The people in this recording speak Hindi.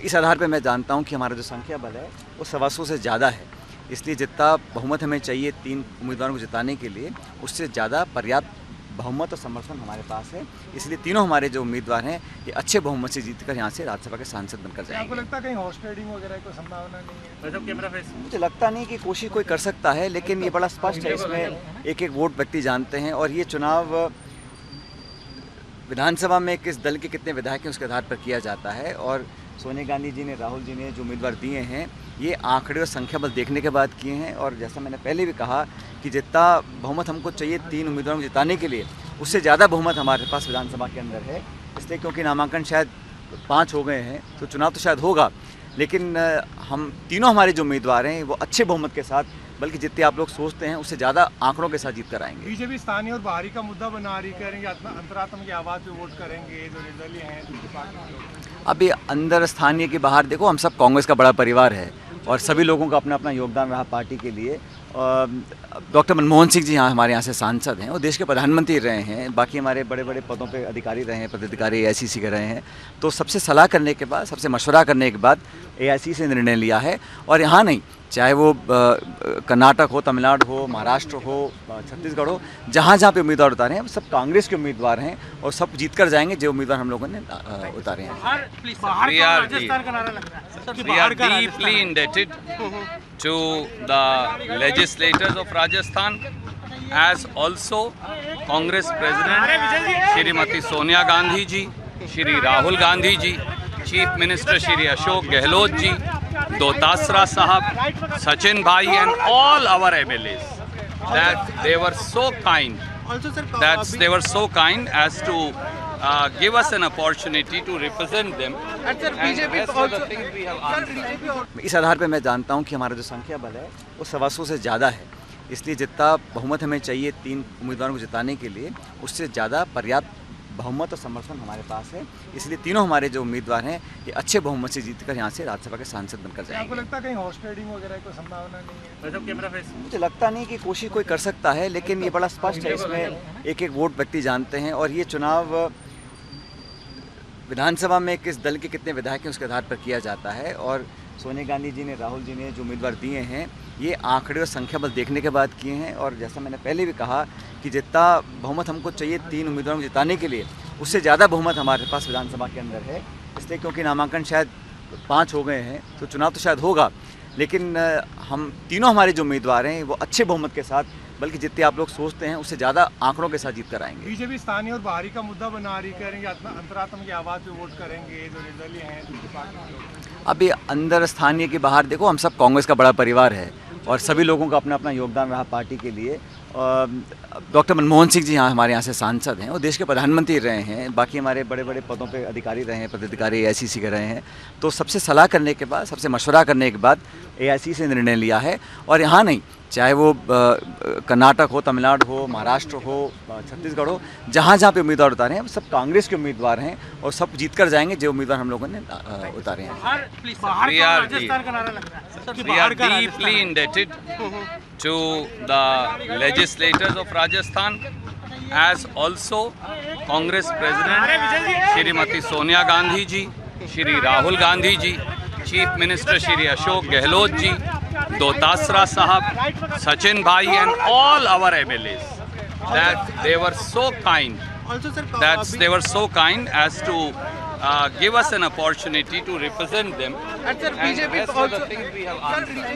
इस आधार पे मैं जानता हूँ कि हमारा जो संख्या बल है वो 125 से ज़्यादा है, इसलिए जितना बहुमत हमें चाहिए 3 उम्मीदवारों को जिताने के लिए, उससे ज़्यादा पर्याप्त बहुमत और समर्थन हमारे पास है। इसलिए तीनों हमारे जो उम्मीदवार हैं ये अच्छे बहुमत से जीतकर यहाँ से राज्यसभा के सांसद बनकर जाएंगे। आपको लगता है कहीं हॉर्स ट्रेडिंग वगैरह की संभावना नहीं है? मुझे लगता नहीं कि कोशिश कोई कर सकता है, लेकिन ये बड़ा स्पष्ट है, इसमें एक एक वोट व्यक्ति जानते हैं और ये चुनाव विधानसभा में किस दल के कितने विधायक हैं उसके आधार पर किया जाता है। और सोनिया गांधी जी ने, राहुल जी ने जो उम्मीदवार दिए हैं ये आंकड़े और संख्या बल देखने के बाद किए हैं। और जैसा मैंने पहले भी कहा कि जितना बहुमत हमको चाहिए 3 उम्मीदवारों को जिताने के लिए, उससे ज़्यादा बहुमत हमारे पास विधानसभा के अंदर है। इसलिए क्योंकि नामांकन शायद 5 हो गए हैं तो चुनाव तो शायद होगा, लेकिन हम तीनों हमारे जो उम्मीदवार हैं वो अच्छे बहुमत के साथ, बल्कि जितने आप लोग सोचते हैं उससे ज़्यादा आंकड़ों के साथ जीत कर आएंगे। बीजेपी स्थानीय और बाहरी का मुद्दा बना रही, करेंगे अंतरात्मा की आवाज़ पे वोट करेंगे जो निर्दलीय हैं दूसरी पार्टी के लोग। अभी अंदर स्थानीय के बाहर देखो, हम सब कांग्रेस का बड़ा परिवार है और सभी लोगों का अपना अपना योगदान रहा पार्टी के लिए। डॉक्टर मनमोहन सिंह जी यहाँ हमारे यहाँ से सांसद हैं और देश के प्रधानमंत्री रहे हैं, बाकी हमारे बड़े बड़े पदों पे अधिकारी रहे हैं, पदाधिकारी AICC के रहे हैं। तो सबसे सलाह करने के बाद, सबसे मशवरा करने के बाद AICC से निर्णय लिया है। और यहाँ नहीं, चाहे वो कर्नाटक हो, तमिलनाडु हो, महाराष्ट्र हो, छत्तीसगढ़ हो, जहाँ जहाँ पे उम्मीदवार उतारे हैं सब कांग्रेस के उम्मीदवार हैं और सब जीत कर जाएंगे जो उम्मीदवार हम लोगों ने उतारे हैं। We are deeply indebted to the legislators of Rajasthan, as also Congress President Shrimati Sonia Gandhi ji, Shri Rahul Gandhi ji, Chief Minister Shri Ashok Gehlot ji, Dotasra Sahab, Sachin Bhai and all our MLAs, that they were so kind, they were so kind as to give us an opportunity to represent them. And rest of the things we have answered. इस आधार पे मैं जानता हूँ कि हमारा जो संख्या बल है वो 125 से ज़्यादा है, इसलिए जितना बहुमत हमें चाहिए 3 उम्मीदवारों को जिताने के लिए, उससे ज़्यादा पर्याप्त बहुमत और समर्थन हमारे पास है। इसलिए तीनों हमारे जो उम्मीदवार हैं ये अच्छे बहुमत से जीतकर यहाँ से राज्यसभा के सांसद बनकर जाएंगे। आपको लगता है कहीं हॉर्स ट्रेडिंग वगैरह की संभावना नहीं है? मुझे लगता नहीं कि कोशिश कोई कर सकता है, लेकिन ये बड़ा स्पष्ट है, इसमें एक एक वोट व्यक्ति जानते हैं और ये चुनाव विधानसभा में किस दल के कितने विधायक हैं उसके आधार पर किया जाता है। और सोनिया गांधी जी ने, राहुल जी ने जो उम्मीदवार दिए हैं ये आंकड़े और संख्या बल देखने के बाद किए हैं। और जैसा मैंने पहले भी कहा कि जितना बहुमत हमको चाहिए 3 उम्मीदवारों को जिताने के लिए, उससे ज़्यादा बहुमत हमारे पास विधानसभा के अंदर है। इसलिए क्योंकि नामांकन शायद 5 हो गए हैं तो चुनाव तो शायद होगा, लेकिन हम तीनों हमारे जो उम्मीदवार हैं वो अच्छे बहुमत के साथ, बल्कि जितने आप लोग सोचते हैं उससे ज़्यादा आंकड़ों के साथ जीत कर आएंगे। बीजेपी स्थानीय और बाहरी का मुद्दा बना रही, करेंगे अंतरात्मा की आवाज़ पे वोट करेंगे जो निर्दलीय हैं दूसरी पार्टी के लोग। अभी अंदर स्थानीय के बाहर देखो, हम सब कांग्रेस का बड़ा परिवार है और सभी लोगों का अपना अपना योगदान रहा पार्टी के लिए। डॉक्टर मनमोहन सिंह जी यहाँ हमारे यहाँ से सांसद हैं और देश के प्रधानमंत्री रहे हैं, बाकी हमारे बड़े बड़े पदों पे अधिकारी रहे हैं, पदाधिकारी AICC के रहे हैं। तो सबसे सलाह करने के बाद, सबसे मशवरा करने के बाद AICC से निर्णय लिया है। और यहाँ नहीं, चाहे वो कर्नाटक हो, तमिलनाडु हो, महाराष्ट्र हो, छत्तीसगढ़ हो, जहाँ जहाँ पे उम्मीदवार उतारे हैं सब कांग्रेस के उम्मीदवार हैं और सब जीत कर जाएंगे जो उम्मीदवार हम लोगों ने उतारे हैं। We are deeply indebted to the legislators of Rajasthan, as also Congress President Shrimati Sonia Gandhi ji, Shri Rahul Gandhi ji, Chief Minister Shri Ashok Gehlot ji, Dotasra Sahab, Sachin Bhai and all our MLAs, that they were so kind, they were so kind as to give us an opportunity to represent them. And rest of the things we have answered.